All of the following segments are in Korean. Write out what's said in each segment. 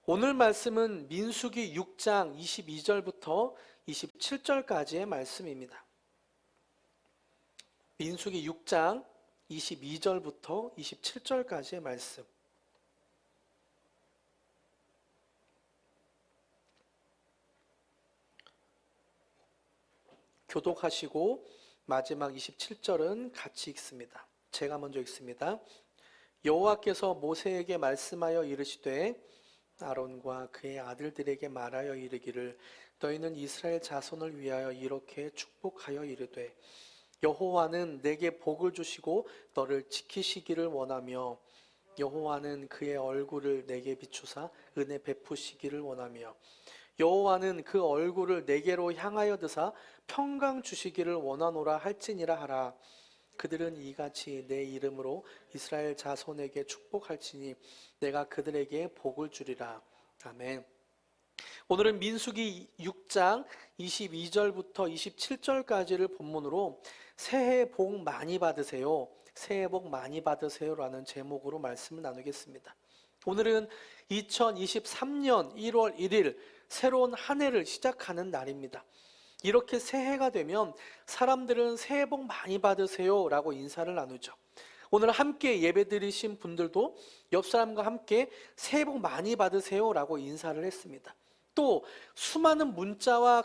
오늘 말씀은 민수기 6장 22절부터 27절까지의 말씀입니다. 민수기 6장 22절부터 27절까지의 말씀. 교독하시고 마지막 27절은 같이 읽습니다. 제가 먼저 읽습니다. 여호와께서 모세에게 말씀하여 이르시되 아론과 그의 아들들에게 말하여 이르기를 너희는 이스라엘 자손을 위하여 이렇게 축복하여 이르되 여호와는 내게 복을 주시고 너를 지키시기를 원하며 여호와는 그의 얼굴을 내게 비추사 은혜 베푸시기를 원하며 여호와는 그 얼굴을 내게로 향하여 드사 평강 주시기를 원하노라 할지니라 하라. 그들은 이같이 내 이름으로 이스라엘 자손에게 축복할지니 내가 그들에게 복을 주리라. 아멘. 오늘은 민수기 6장 22절부터 27절까지를 본문으로 새해 복 많이 받으세요, 새해 복 많이 받으세요 라는 제목으로 말씀을 나누겠습니다. 오늘은 2023년 1월 1일 새로운 한 해를 시작하는 날입니다. 이렇게 새해가 되면 사람들은 새해 복 많이 받으세요 라고 인사를 나누죠. 오늘 함께 예배 드리신 분들도 옆 사람과 함께 새해 복 많이 받으세요 라고 인사를 했습니다. 또 수많은 문자와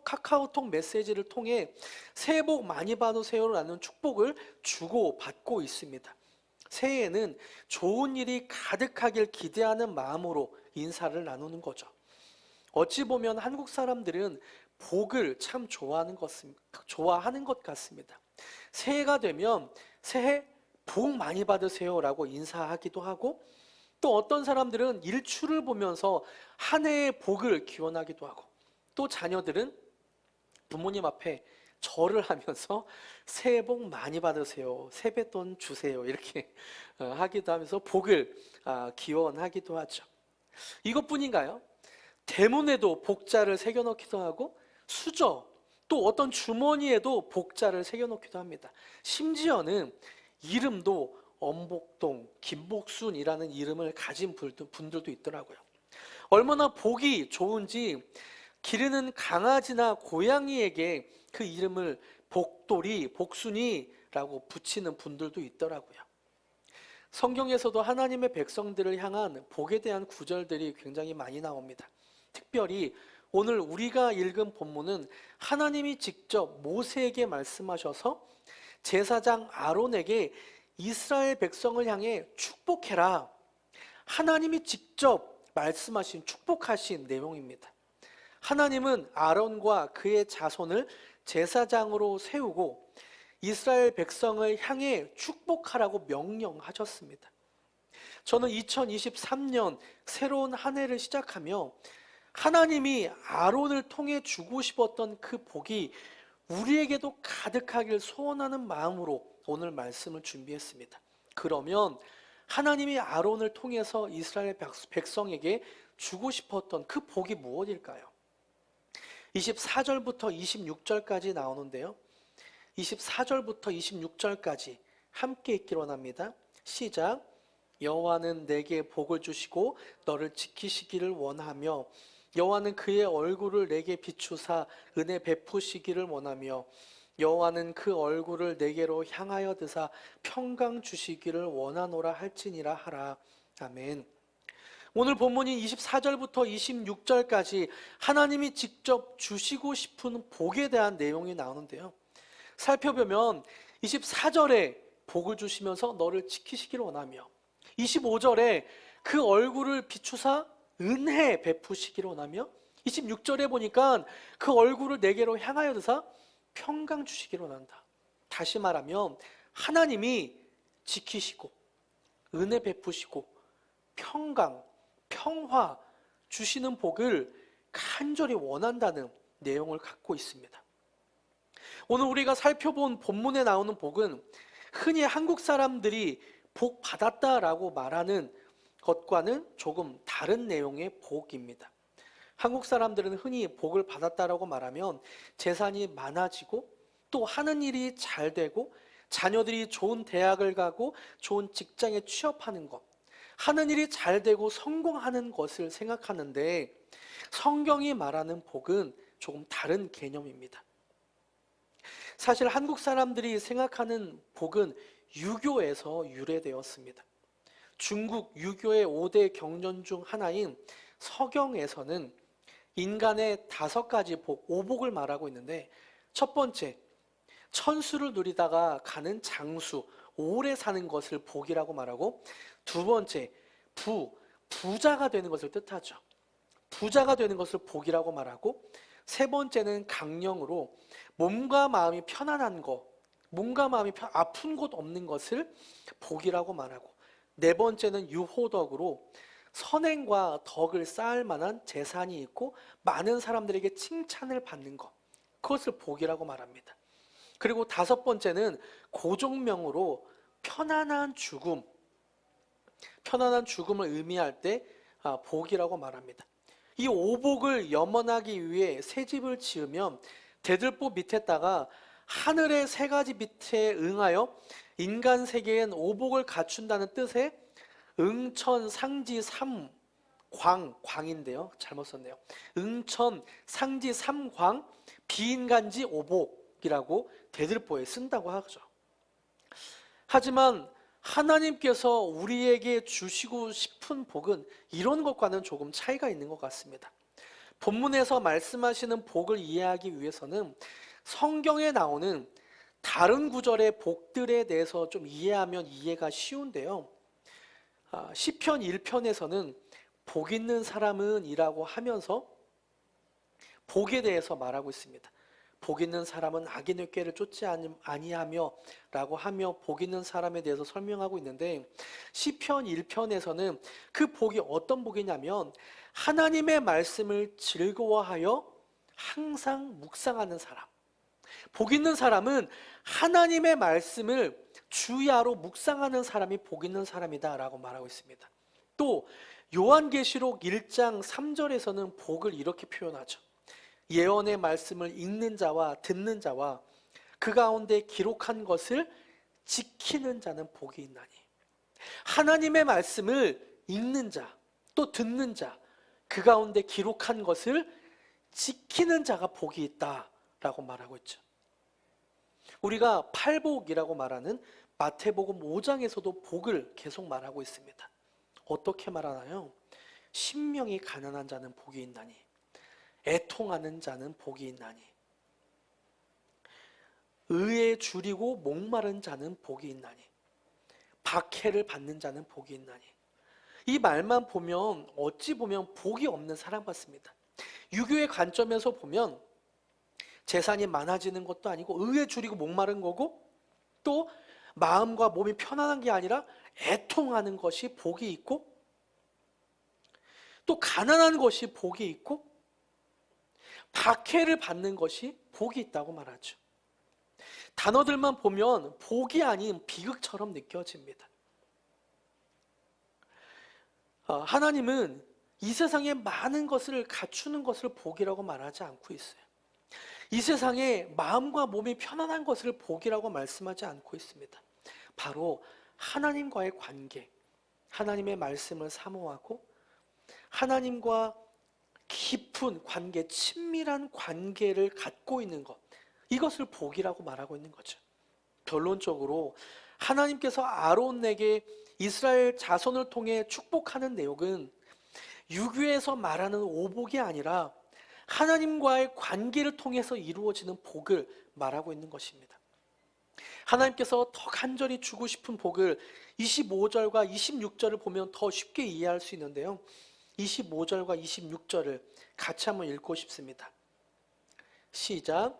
카카오톡 메시지를 통해 새해 복 많이 받으세요 라는 축복을 주고받고 있습니다. 새해에는 좋은 일이 가득하길 기대하는 마음으로 인사를 나누는 거죠. 어찌 보면 한국 사람들은 복을 참 좋아하는 것 같습니다. 새해가 되면 새해 복 많이 받으세요 라고 인사하기도 하고, 또 어떤 사람들은 일출을 보면서 한 해의 복을 기원하기도 하고, 또 자녀들은 부모님 앞에 절을 하면서 새해 복 많이 받으세요, 세뱃돈 주세요 이렇게 하기도 하면서 복을 기원하기도 하죠. 이것뿐인가요? 대문에도 복자를 새겨놓기도 하고, 수저, 또 어떤 주머니에도 복자를 새겨놓기도 합니다. 심지어는 이름도 엄복동, 김복순이라는 이름을 가진 분들도 있더라고요. 얼마나 복이 좋은지 기르는 강아지나 고양이에게 그 이름을 복돌이, 복순이라고 붙이는 분들도 있더라고요. 성경에서도 하나님의 백성들을 향한 복에 대한 구절들이 굉장히 많이 나옵니다. 특별히 오늘 우리가 읽은 본문은 하나님이 직접 모세에게 말씀하셔서 제사장 아론에게 이스라엘 백성을 향해 축복해라, 하나님이 직접 말씀하신 축복하신 내용입니다. 하나님은 아론과 그의 자손을 제사장으로 세우고 이스라엘 백성을 향해 축복하라고 명령하셨습니다. 저는 2023년 새로운 한 해를 시작하며 하나님이 아론을 통해 주고 싶었던 그 복이 우리에게도 가득하길 소원하는 마음으로 오늘 말씀을 준비했습니다. 그러면 하나님이 아론을 통해서 이스라엘 백성에게 주고 싶었던 그 복이 무엇일까요? 24절부터 26절까지 나오는데요, 24절부터 26절까지 함께 읽기로 합니다. 시작. 여호와는 내게 복을 주시고 너를 지키시기를 원하며 여호와는 그의 얼굴을 내게 비추사 은혜 베푸시기를 원하며 여호와는 그 얼굴을 내게로 향하여 드사 평강 주시기를 원하노라 할지니라 하라. 아멘. 오늘 본문인 24절부터 26절까지 하나님이 직접 주시고 싶은 복에 대한 내용이 나오는데요, 살펴보면 24절에 복을 주시면서 너를 지키시기를 원하며 25절에 그 얼굴을 비추사 은혜 베푸시기를 원하며 26절에 보니까 그 얼굴을 내게로 향하여 드사 평강 주시기를 원한다. 다시 말하면 하나님이 지키시고 은혜 베푸시고 평강, 평화 주시는 복을 간절히 원한다는 내용을 갖고 있습니다. 오늘 우리가 살펴본 본문에 나오는 복은 흔히 한국 사람들이 복 받았다라고 말하는 것과는 조금 다른 내용의 복입니다. 한국 사람들은 흔히 복을 받았다라고 말하면 재산이 많아지고 또 하는 일이 잘 되고 자녀들이 좋은 대학을 가고 좋은 직장에 취업하는 것, 하는 일이 잘 되고 성공하는 것을 생각하는데 성경이 말하는 복은 조금 다른 개념입니다. 사실 한국 사람들이 생각하는 복은 유교에서 유래되었습니다. 중국 유교의 5대 경전 중 하나인 서경에서는 인간의 5가지 복, 오복을 말하고 있는데, 첫 번째, 천수를 누리다가 가는 장수, 오래 사는 것을 복이라고 말하고, 두 번째, 부자가 되는 것을 뜻하죠. 부자가 되는 것을 복이라고 말하고, 세 번째는 강령으로 몸과 마음이 편안한 것, 몸과 마음이 아픈 곳 없는 것을 복이라고 말하고, 네 번째는 유호덕으로 선행과 덕을 쌓을 만한 재산이 있고 많은 사람들에게 칭찬을 받는 것, 그것을 복이라고 말합니다. 그리고 다섯 번째는 고종명으로 편안한 죽음을 의미할 때 복이라고 말합니다. 이 오복을 염원하기 위해 새 집을 지으면 대들보 밑에다가 하늘의 3가지 밑에 응하여 인간 세계엔 오복을 갖춘다는 뜻의 응천 상지 광인데요. 잘못 썼네요. 응천 상지 삼광 비인간지 오복이라고 대들보에 쓴다고 하죠. 하지만 하나님께서 우리에게 주시고 싶은 복은 이런 것과는 조금 차이가 있는 것 같습니다. 본문에서 말씀하시는 복을 이해하기 위해서는 성경에 나오는 다른 구절의 복들에 대해서 좀 이해하면 이해가 쉬운데요. 시편 1편에서는 복 있는 사람은 이라고 하면서 복에 대해서 말하고 있습니다. 복 있는 사람은 악인의 꾀를 쫓지 아니하며 라고 하며 복 있는 사람에 대해서 설명하고 있는데, 시편 1편에서는 그 복이 어떤 복이냐면 하나님의 말씀을 즐거워하여 항상 묵상하는 사람, 복 있는 사람은 하나님의 말씀을 주야로 묵상하는 사람이 복 있는 사람이다 라고 말하고 있습니다. 또 요한계시록 1장 3절에서는 복을 이렇게 표현하죠. 예언의 말씀을 읽는 자와 듣는 자와 그 가운데 기록한 것을 지키는 자는 복이 있나니. 하나님의 말씀을 읽는 자, 또 듣는 자, 그 가운데 기록한 것을 지키는 자가 복이 있다라고 말하고 있죠. 우리가 팔복이라고 말하는 마태복음 5장에서도 복을 계속 말하고 있습니다. 어떻게 말하나요? 신명이 가난한 자는 복이 있나니, 애통하는 자는 복이 있나니, 의에 줄이고 목마른 자는 복이 있나니, 박해를 받는 자는 복이 있나니. 이 말만 보면 어찌 보면 복이 없는 사람 같습니다. 유교의 관점에서 보면 재산이 많아지는 것도 아니고 의에 줄이고 목마른 거고, 또 마음과 몸이 편안한 게 아니라 애통하는 것이 복이 있고, 또 가난한 것이 복이 있고, 박해를 받는 것이 복이 있다고 말하죠. 단어들만 보면 복이 아닌 비극처럼 느껴집니다. 하나님은 이 세상에 많은 것을 갖추는 것을 복이라고 말하지 않고 있어요. 이 세상에 마음과 몸이 편안한 것을 복이라고 말씀하지 않고 있습니다. 바로 하나님과의 관계, 하나님의 말씀을 사모하고 하나님과 깊은 관계, 친밀한 관계를 갖고 있는 것, 이것을 복이라고 말하고 있는 거죠. 결론적으로 하나님께서 아론에게 이스라엘 자손을 통해 축복하는 내용은 유교에서 말하는 오복이 아니라 하나님과의 관계를 통해서 이루어지는 복을 말하고 있는 것입니다. 하나님께서 더 간절히 주고 싶은 복을 25절과 26절을 보면 더 쉽게 이해할 수 있는데요. 25절과 26절을 같이 한번 읽고 싶습니다. 시작.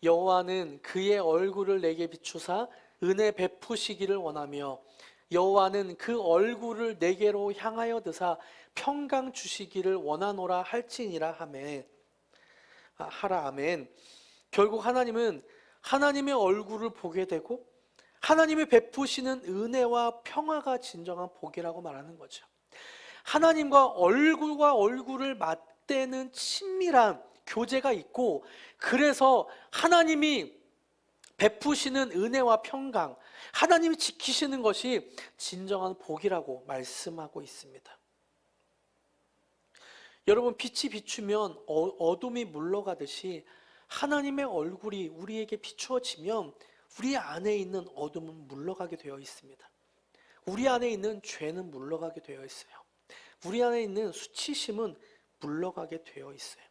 여호와는 그의 얼굴을 내게 비추사 은혜 베푸시기를 원하며 여호와는 그 얼굴을 내게로 향하여 드사 평강 주시기를 원하노라 할지니라 하라. 아멘. 결국 하나님은 하나님의 얼굴을 보게 되고 하나님이 베푸시는 은혜와 평화가 진정한 복이라고 말하는 거죠. 하나님과 얼굴을 맞대는 친밀한 교제가 있고, 그래서 하나님이 베푸시는 은혜와 평강, 하나님이 지키시는 것이 진정한 복이라고 말씀하고 있습니다. 여러분, 빛이 비추면 어둠이 물러가듯이 하나님의 얼굴이 우리에게 비추어지면 우리 안에 있는 어둠은 물러가게 되어 있습니다. 우리 안에 있는 죄는 물러가게 되어 있어요. 우리 안에 있는 수치심은 물러가게 되어 있어요.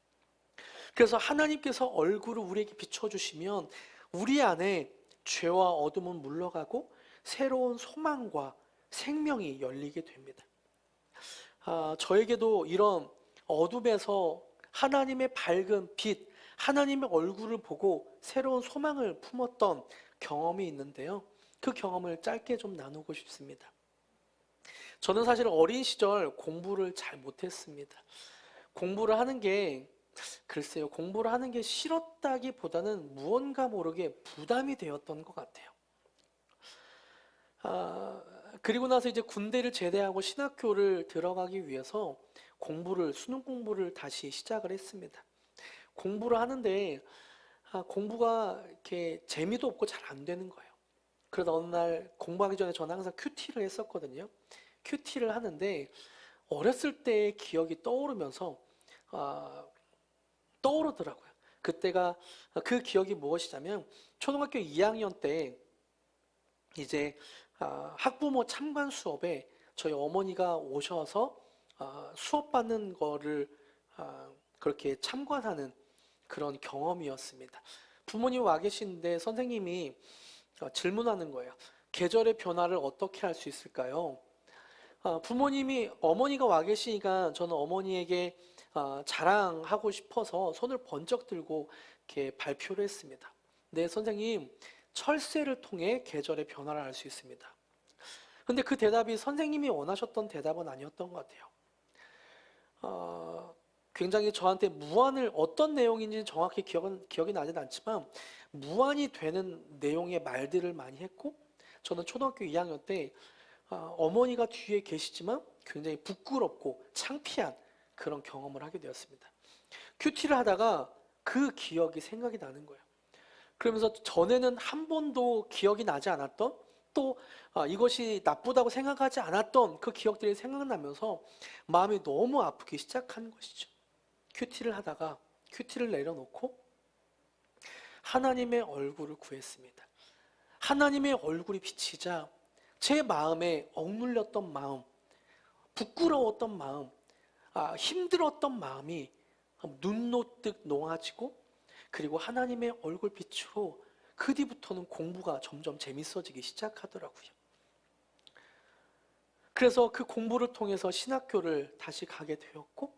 그래서 하나님께서 얼굴을 우리에게 비춰주시면 우리 안에 죄와 어둠은 물러가고 새로운 소망과 생명이 열리게 됩니다. 저에게도 이런 어둠에서 하나님의 밝은 빛, 하나님의 얼굴을 보고 새로운 소망을 품었던 경험이 있는데요. 그 경험을 짧게 좀 나누고 싶습니다. 저는 사실 어린 시절 공부를 잘 못했습니다. 공부를 하는 게 글쎄요, 공부를 하는 게 싫었다기보다는 무언가 모르게 부담이 되었던 것 같아요. 그리고 나서 이제 군대를 제대하고 신학교를 들어가기 위해서 수능 공부를 다시 시작을 했습니다. 공부를 하는데 공부가 이렇게 재미도 없고 잘 안 되는 거예요. 그러다 어느 날 공부하기 전에 저는 항상 큐티를 했었거든요. 큐티를 하는데 어렸을 때의 기억이 떠오르면서 떠오르더라고요. 그때가 그 기억이 무엇이냐면 초등학교 2학년 때 이제 학부모 참관 수업에 저희 어머니가 오셔서 수업 받는 거를 그렇게 참관하는 그런 경험이었습니다. 부모님 와 계신데 선생님이 질문하는 거예요. 계절의 변화를 어떻게 할 수 있을까요? 어머니가 와 계시니까 저는 어머니에게 자랑하고 싶어서 손을 번쩍 들고 이렇게 발표를 했습니다. 네, 선생님, 철새를 통해 계절의 변화를 알 수 있습니다. 근데 그 대답이 선생님이 원하셨던 대답은 아니었던 것 같아요. 굉장히 저한테 어떤 내용인지는 정확히 기억이 나진 않지만 무한이 되는 내용의 말들을 많이 했고, 저는 초등학교 2학년 때 어머니가 뒤에 계시지만 굉장히 부끄럽고 창피한 그런 경험을 하게 되었습니다. 큐티를 하다가 그 기억이 생각이 나는 거예요. 그러면서 전에는 한 번도 기억이 나지 않았던, 또 이것이 나쁘다고 생각하지 않았던 그 기억들이 생각나면서 마음이 너무 아프기 시작한 것이죠. 큐티를 하다가 큐티를 내려놓고 하나님의 얼굴을 구했습니다. 하나님의 얼굴이 비치자 제 마음에 억눌렸던 마음, 부끄러웠던 마음, 힘들었던 마음이 눈 놓듯 놓아지고, 그리고 하나님의 얼굴 빛으로 그 뒤부터는 공부가 점점 재밌어지기 시작하더라고요. 그래서 그 공부를 통해서 신학교를 다시 가게 되었고,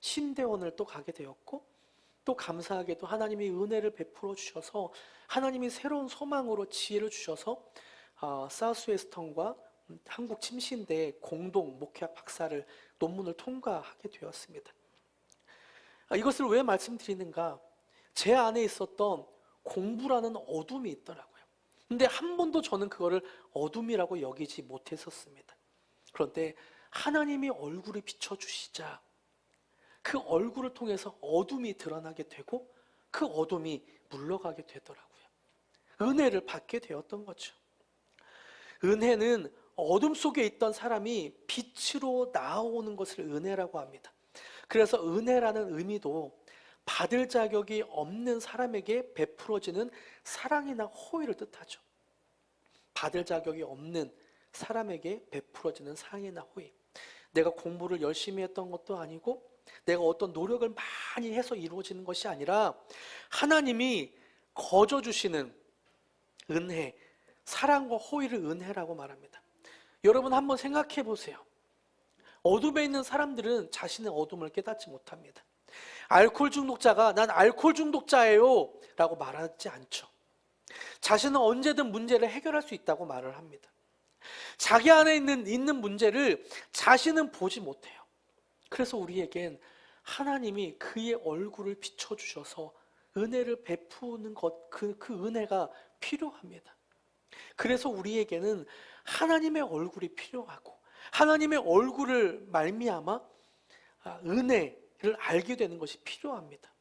신대원을 또 가게 되었고, 또 감사하게도 하나님이 은혜를 베풀어 주셔서 하나님이 새로운 소망으로 지혜를 주셔서 사우스웨스턴과 한국 침신대 공동 목회학 박사를 논문을 통과하게 되었습니다. 이것을 왜 말씀드리는가? 제 안에 있었던 공부라는 어둠이 있더라고요. 근데 한 번도 저는 그거를 어둠이라고 여기지 못했었습니다. 그런데 하나님이 얼굴을 비춰주시자 그 얼굴을 통해서 어둠이 드러나게 되고 그 어둠이 물러가게 되더라고요. 은혜를 받게 되었던 거죠. 은혜는 어둠 속에 있던 사람이 빛으로 나오는 것을 은혜라고 합니다. 그래서 은혜라는 의미도 받을 자격이 없는 사람에게 베풀어지는 사랑이나 호의를 뜻하죠. 받을 자격이 없는 사람에게 베풀어지는 사랑이나 호의. 내가 공부를 열심히 했던 것도 아니고 내가 어떤 노력을 많이 해서 이루어지는 것이 아니라 하나님이 거저 주시는 은혜, 사랑과 호의를 은혜라고 말합니다. 여러분 한번 생각해 보세요. 어둠에 있는 사람들은 자신의 어둠을 깨닫지 못합니다. 알코올 중독자가 난 알코올 중독자예요 라고 말하지 않죠. 자신은 언제든 문제를 해결할 수 있다고 말을 합니다. 자기 안에 있는 문제를 자신은 보지 못해요. 그래서 우리에겐 하나님이 그의 얼굴을 비춰주셔서 은혜를 베푸는 것, 그 은혜가 필요합니다. 그래서 우리에게는 하나님의 얼굴이 필요하고 하나님의 얼굴을 말미암아 은혜를 알게 되는 것이 필요합니다.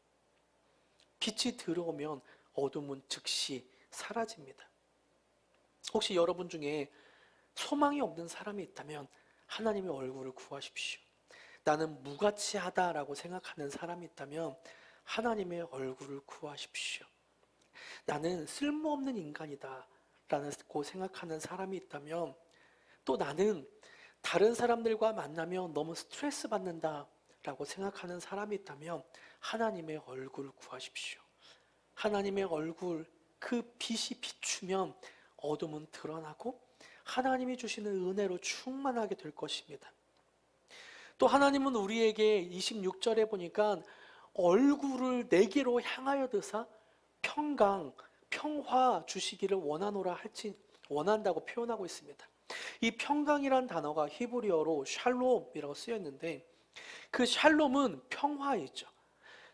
빛이 들어오면 어둠은 즉시 사라집니다. 혹시 여러분 중에 소망이 없는 사람이 있다면 하나님의 얼굴을 구하십시오. 나는 무가치하다라고 생각하는 사람이 있다면 하나님의 얼굴을 구하십시오. 나는 쓸모없는 인간이다라고 생각하는 사람이 있다면, 또 나는 다른 사람들과 만나면 너무 스트레스 받는다라고 생각하는 사람이 있다면 하나님의 얼굴을 구하십시오. 하나님의 얼굴, 그 빛이 비추면 어둠은 드러나고 하나님이 주시는 은혜로 충만하게 될 것입니다. 또 하나님은 우리에게 26절에 보니까 얼굴을 내게로 향하여 드사 평강, 평화 주시기를 원한다고 표현하고 있습니다. 이 평강이란 단어가 히브리어로 샬롬이라고 쓰였는데, 그 샬롬은 평화이죠.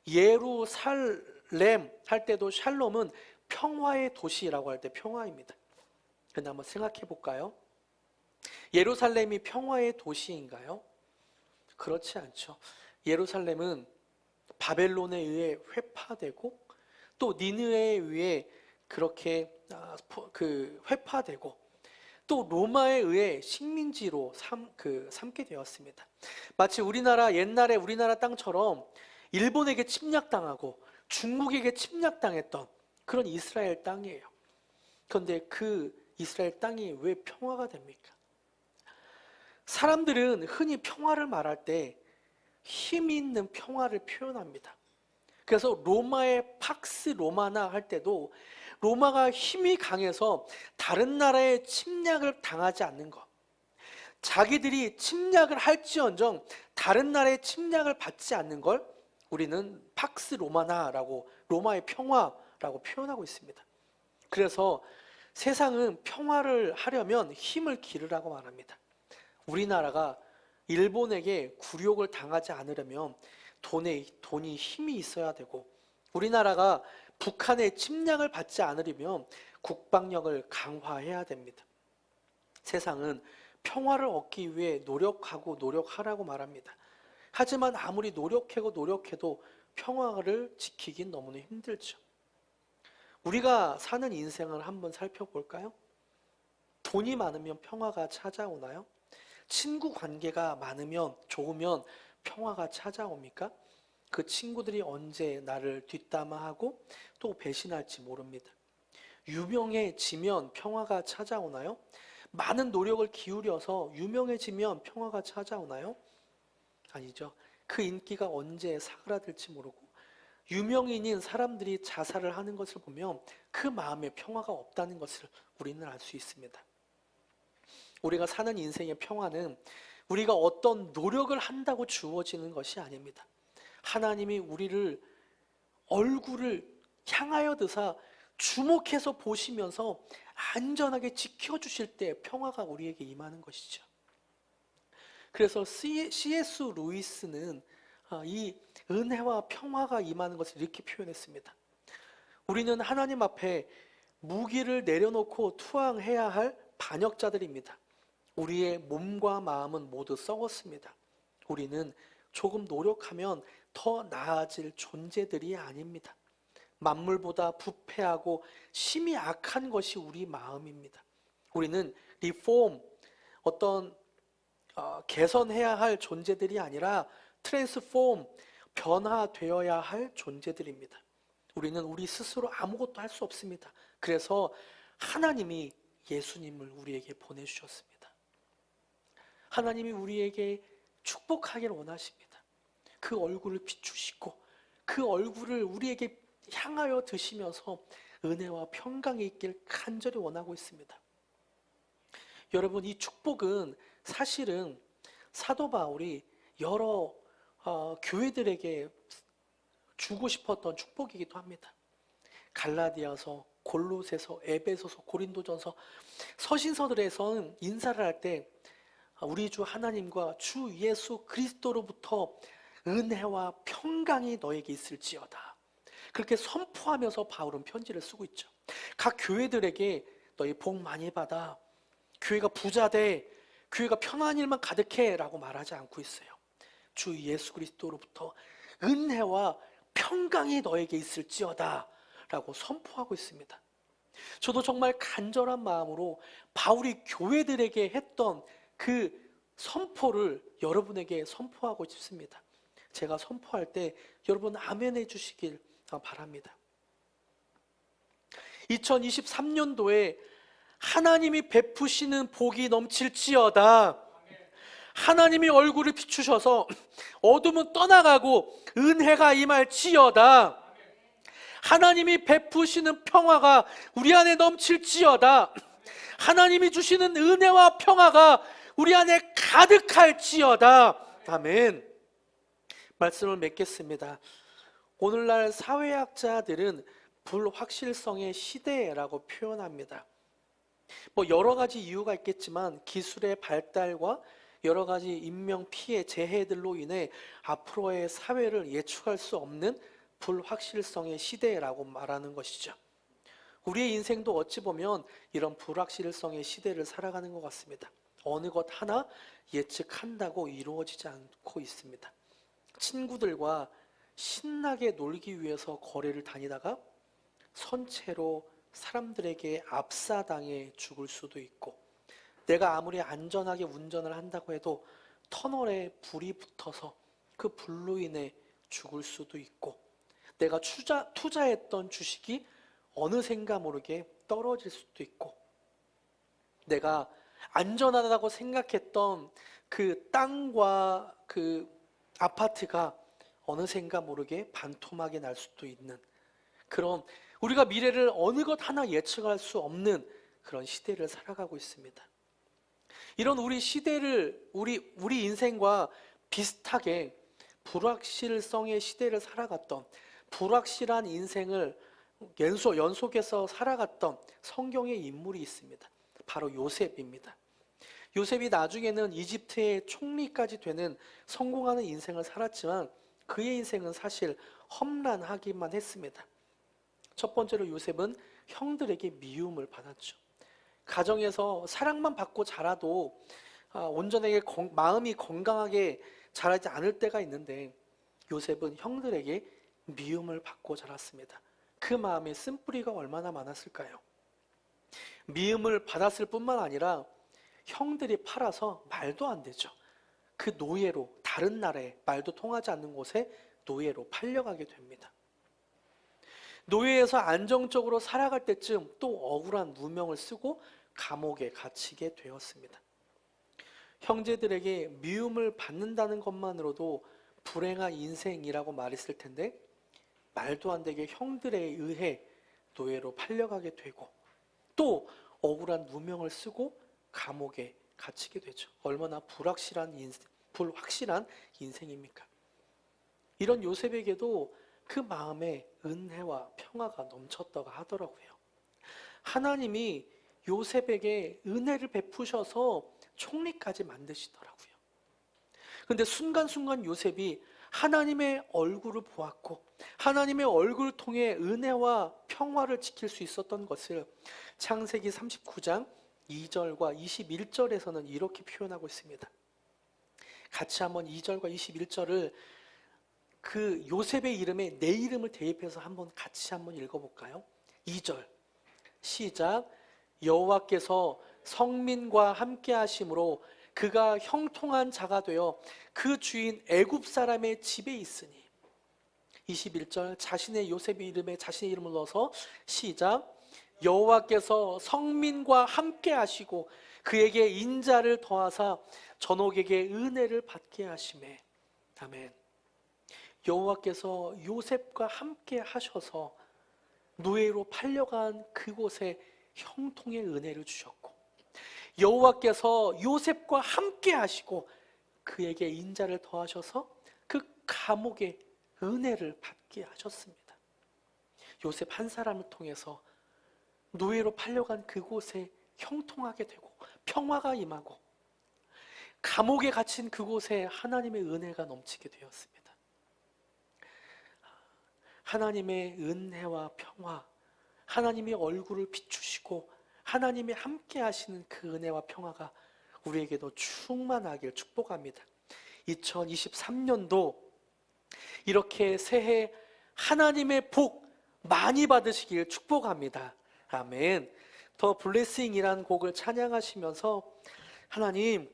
예루살렘 할 때도 샬롬은 평화의 도시라고 할 때 평화입니다. 그런데 한번 생각해 볼까요? 예루살렘이 평화의 도시인가요? 그렇지 않죠. 예루살렘은 바벨론에 의해 회파되고 또 니느웨에 의해 그렇게 회파되고 또 로마에 의해 식민지로 삼게 되었습니다. 마치 옛날에 우리나라 땅처럼 일본에게 침략당하고 중국에게 침략당했던 그런 이스라엘 땅이에요. 그런데 그 이스라엘 땅이 왜 평화가 됩니까? 사람들은 흔히 평화를 말할 때 힘이 있는 평화를 표현합니다. 그래서 로마의 팍스 로마나 할 때도 로마가 힘이 강해서 다른 나라의 침략을 당하지 않는 것, 자기들이 침략을 할지언정 다른 나라의 침략을 받지 않는 걸 우리는 팍스 로마나라고, 로마의 평화라고 표현하고 있습니다. 그래서 세상은 평화를 하려면 힘을 기르라고 말합니다. 우리나라가 일본에게 굴욕을 당하지 않으려면 돈이 힘이 있어야 되고, 우리나라가 북한의 침략을 받지 않으려면 국방력을 강화해야 됩니다. 세상은 평화를 얻기 위해 노력하라고 말합니다. 하지만 아무리 노력해도 평화를 지키긴 너무나 힘들죠. 우리가 사는 인생을 한번 살펴볼까요? 돈이 많으면 평화가 찾아오나요? 친구 관계가 좋으면 평화가 찾아옵니까? 그 친구들이 언제 나를 뒷담화하고 또 배신할지 모릅니다. 유명해지면 평화가 찾아오나요? 많은 노력을 기울여서 유명해지면 평화가 찾아오나요? 아니죠. 그 인기가 언제 사그라들지 모르고 유명인인 사람들이 자살을 하는 것을 보면 그 마음에 평화가 없다는 것을 우리는 알 수 있습니다. 우리가 사는 인생의 평화는 우리가 어떤 노력을 한다고 주어지는 것이 아닙니다. 하나님이 우리를 얼굴을 향하여 드사 주목해서 보시면서 안전하게 지켜주실 때 평화가 우리에게 임하는 것이죠. 그래서 C.S. 루이스는 이 은혜와 평화가 임하는 것을 이렇게 표현했습니다. 우리는 하나님 앞에 무기를 내려놓고 투항해야 할 반역자들입니다. 우리의 몸과 마음은 모두 썩었습니다. 우리는 조금 노력하면 더 나아질 존재들이 아닙니다. 만물보다 부패하고 심히 악한 것이 우리 마음입니다. 우리는 개선해야 할 존재들이 아니라 트랜스폼, 변화되어야 할 존재들입니다. 우리는 우리 스스로 아무것도 할 수 없습니다. 그래서 하나님이 예수님을 우리에게 보내주셨습니다. 하나님이 우리에게 축복하기를 원하십니다. 그 얼굴을 비추시고 그 얼굴을 우리에게 향하여 드시면서 은혜와 평강이 있길 간절히 원하고 있습니다. 여러분, 이 축복은 사실은 사도 바울이 여러 교회들에게 주고 싶었던 축복이기도 합니다. 갈라디아서, 골로새서, 에베소서, 고린도전서, 서신서들에서는 인사를 할 때 우리 주 하나님과 주 예수 그리스도로부터 은혜와 평강이 너에게 있을지어다, 그렇게 선포하면서 바울은 편지를 쓰고 있죠. 각 교회들에게 너희 복 많이 받아, 교회가 부자 돼, 교회가 편한 일만 가득해 라고 말하지 않고 있어요. 주 예수 그리스도로부터 은혜와 평강이 너에게 있을지어다 라고 선포하고 있습니다. 저도 정말 간절한 마음으로 바울이 교회들에게 했던 그 선포를 여러분에게 선포하고 싶습니다. 제가 선포할 때 여러분 아멘 해주시길 바랍니다. 2023년도에 하나님이 베푸시는 복이 넘칠지어다. 하나님이 얼굴을 비추셔서 어둠은 떠나가고 은혜가 임할지어다. 하나님이 베푸시는 평화가 우리 안에 넘칠지어다. 하나님이 주시는 은혜와 평화가 우리 안에 가득할지어다. 아멘. 말씀을 맺겠습니다. 오늘날 사회학자들은 불확실성의 시대라고 표현합니다. 여러 가지 이유가 있겠지만 기술의 발달과 여러 가지 인명 피해 재해들로 인해 앞으로의 사회를 예측할 수 없는 불확실성의 시대라고 말하는 것이죠. 우리의 인생도 어찌 보면 이런 불확실성의 시대를 살아가는 것 같습니다. 어느 것 하나 예측한다고 이루어지지 않고 있습니다. 친구들과 신나게 놀기 위해서 거리를 다니다가 선체로 사람들에게 압사당해 죽을 수도 있고, 내가 아무리 안전하게 운전을 한다고 해도 터널에 불이 붙어서 그 불로 인해 죽을 수도 있고, 내가 투자했던 주식이 어느샌가 모르게 떨어질 수도 있고, 내가 안전하다고 생각했던 그 땅과 그 아파트가 어느샌가 모르게 반토막이 날 수도 있는 그런, 우리가 미래를 어느 것 하나 예측할 수 없는 그런 시대를 살아가고 있습니다. 이런 우리 시대를 우리 인생과 비슷하게 불확실성의 시대를 살아갔던, 불확실한 인생을 연속해서 살아갔던 성경의 인물이 있습니다. 바로 요셉입니다. 요셉이 나중에는 이집트의 총리까지 되는 성공하는 인생을 살았지만 그의 인생은 사실 험난하기만 했습니다. 첫 번째로 요셉은 형들에게 미움을 받았죠. 가정에서 사랑만 받고 자라도 온전하게 마음이 건강하게 자라지 않을 때가 있는데, 요셉은 형들에게 미움을 받고 자랐습니다. 그 마음의 쓴뿌리가 얼마나 많았을까요? 미움을 받았을 뿐만 아니라 형들이 팔아서 말도 안 되죠. 그 노예로, 다른 나라에 말도 통하지 않는 곳에 노예로 팔려가게 됩니다. 노예에서 안정적으로 살아갈 때쯤 또 억울한 누명을 쓰고 감옥에 갇히게 되었습니다. 형제들에게 미움을 받는다는 것만으로도 불행한 인생이라고 말했을 텐데, 말도 안 되게 형들에 의해 노예로 팔려가게 되고 또 억울한 누명을 쓰고 감옥에 갇히게 되죠. 얼마나 불확실한 인생입니까? 이런 요셉에게도 그 마음에 은혜와 평화가 넘쳤다고 하더라고요. 하나님이 요셉에게 은혜를 베푸셔서 총리까지 만드시더라고요. 그런데 순간순간 요셉이 하나님의 얼굴을 보았고 하나님의 얼굴을 통해 은혜와 평화를 지킬 수 있었던 것을 창세기 39장 2절과 21절에서는 이렇게 표현하고 있습니다. 같이 한번 2절과 21절을 그 요셉의 이름에 내 이름을 대입해서 같이 한번 읽어볼까요? 2절 시작. 여호와께서 성민과 함께 하심으로 그가 형통한 자가 되어 그 주인 애굽 사람의 집에 있으니. 21절 자신의 요셉의 이름에 자신의 이름을 넣어서 시작. 여호와께서 성민과 함께 하시고 그에게 인자를 더하사 전옥에게 은혜를 받게 하시매. 아멘. 여호와께서 요셉과 함께 하셔서 노예로 팔려간 그곳에 형통의 은혜를 주셨고, 여호와께서 요셉과 함께 하시고 그에게 인자를 더하셔서 그 감옥에 은혜를 받게 하셨습니다. 요셉 한 사람을 통해서 노예로 팔려간 그곳에 형통하게 되고 평화가 임하고 감옥에 갇힌 그곳에 하나님의 은혜가 넘치게 되었습니다. 하나님의 은혜와 평화, 하나님의 얼굴을 비추시고 하나님이 함께 하시는 그 은혜와 평화가 우리에게도 충만하길 축복합니다. 2023년도 이렇게 새해 하나님의 복 많이 받으시길 축복합니다. 아멘. 더 블레싱이라는 곡을 찬양하시면서 하나님,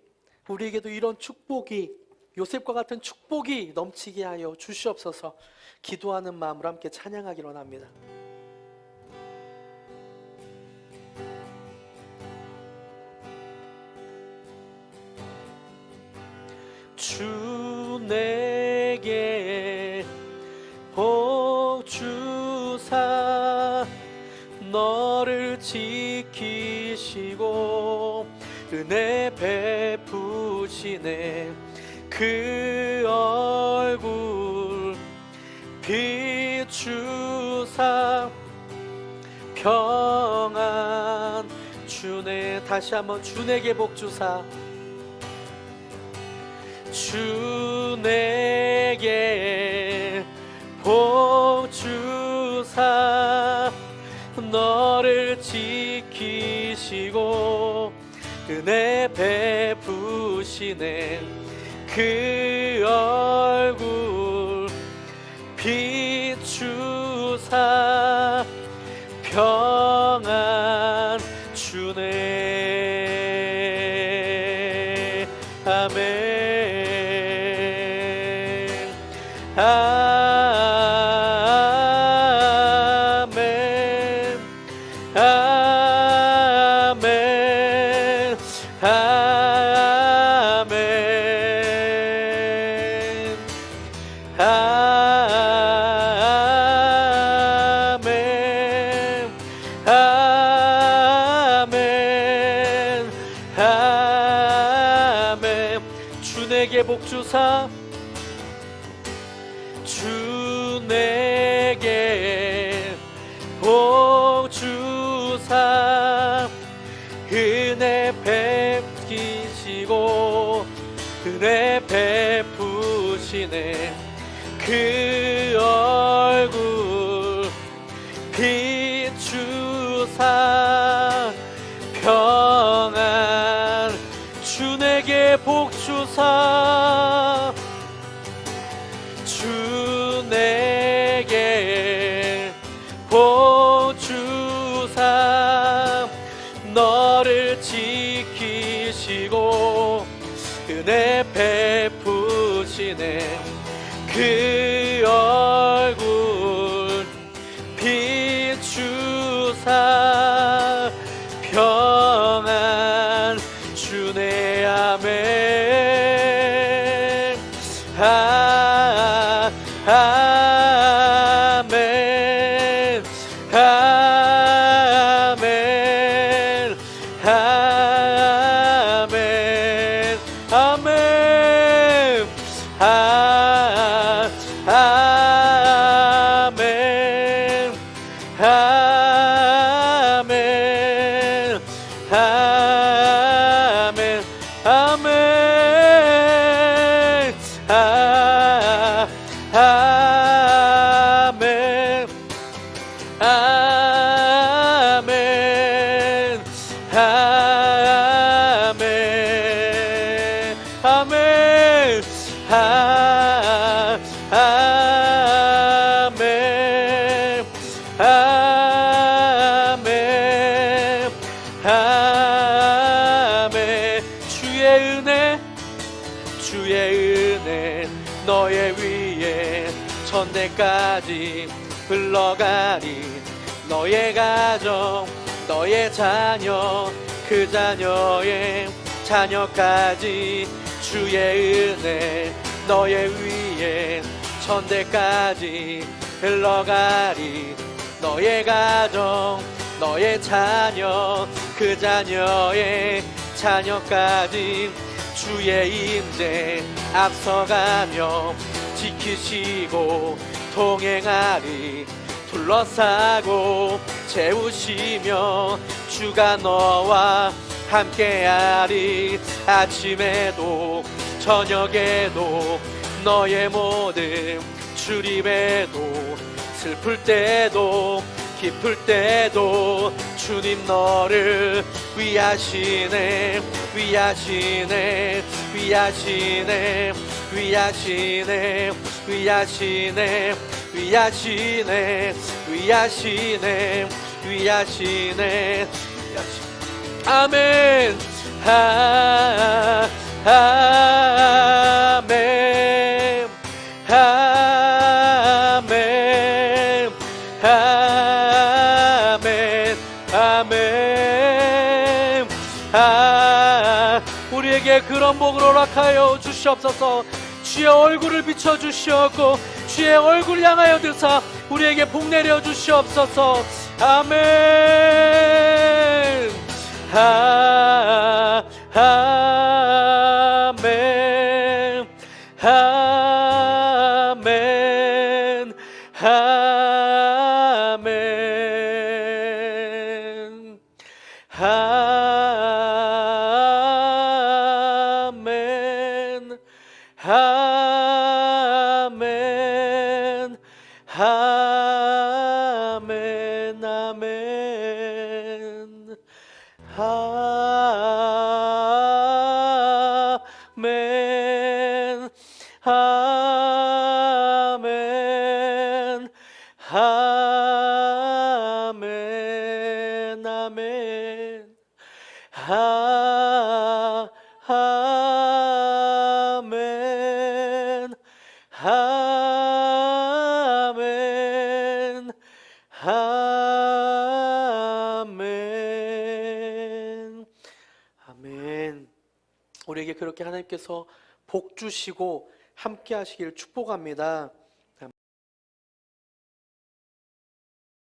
우리에게도 이런 축복이, 요셉과 같은 축복이 넘치게 하여 주시옵소서 기도하는 마음으로 함께 찬양하기로 합니다. 주 내게 복 주사 너를 지키시고 은혜 베푸시네. 그 얼굴 비추사 평안 주네. 다시 한번 주 내게 복 주사 주 내게 복 주사 너를 지키시고 은혜 베푸시네. 그 얼굴 비추사 평안 주네. 아멘. 아멘. 아멘. 아멘. 아멘. 아멘. 아멘. 주 내게 복 주사 주 내게 복 주사 은혜 베푸시고 은혜 베푸시네. 그 얼굴 비추사 평안 주 내게 복 주사 주 내게 복 주사 너를 지키시고 은혜 베푸시네. 그 얼굴 비추사 평안 주네. 아멘. 아멘. 아멘. 아멘. 아멘. 아멘. 아멘. 아멘. 아멘. 아멘. 아멘. 아멘. 아멘. 아멘. 아멘. 아멘. 주의 은혜 주의 은혜 너의 위에 천대까지 흘러가니 너의 가정 너의 자녀 그 자녀의 자녀까지 주의 은혜 너의 위에 천대까지 흘러가리. 너의 가정 너의 자녀 그 자녀의 자녀까지 주의 임재 앞서가며 지키시고 동행하리. 둘러싸고 채우시며 주가 너와 함께하리. 아침에도 저녁에도 너의 모든 출입에도 슬플 때도 기쁠 때도 주님 너를 위하시네 위하시네 위하시네 위하시네 위하시네 위하시네 위하시네 위하시네. 아멘. 아멘. 아멘. 아멘. 아멘. 우리에게 그런 복을 허락하여 주시옵소서. 주의 얼굴을 비춰주시옵고 주의 얼굴 향하여 드사 우리에게 복 내려 주시옵소서. 아멘. 아멘. 아멘. 아멘. 아멘. 아멘. 아멘. 아멘. 아멘. 아멘. 아멘. 아멘. 아멘. 아멘. 아멘. 아멘. 우리에게 그렇게 하나님께서 복 주시고 함께 하시길 축복합니다.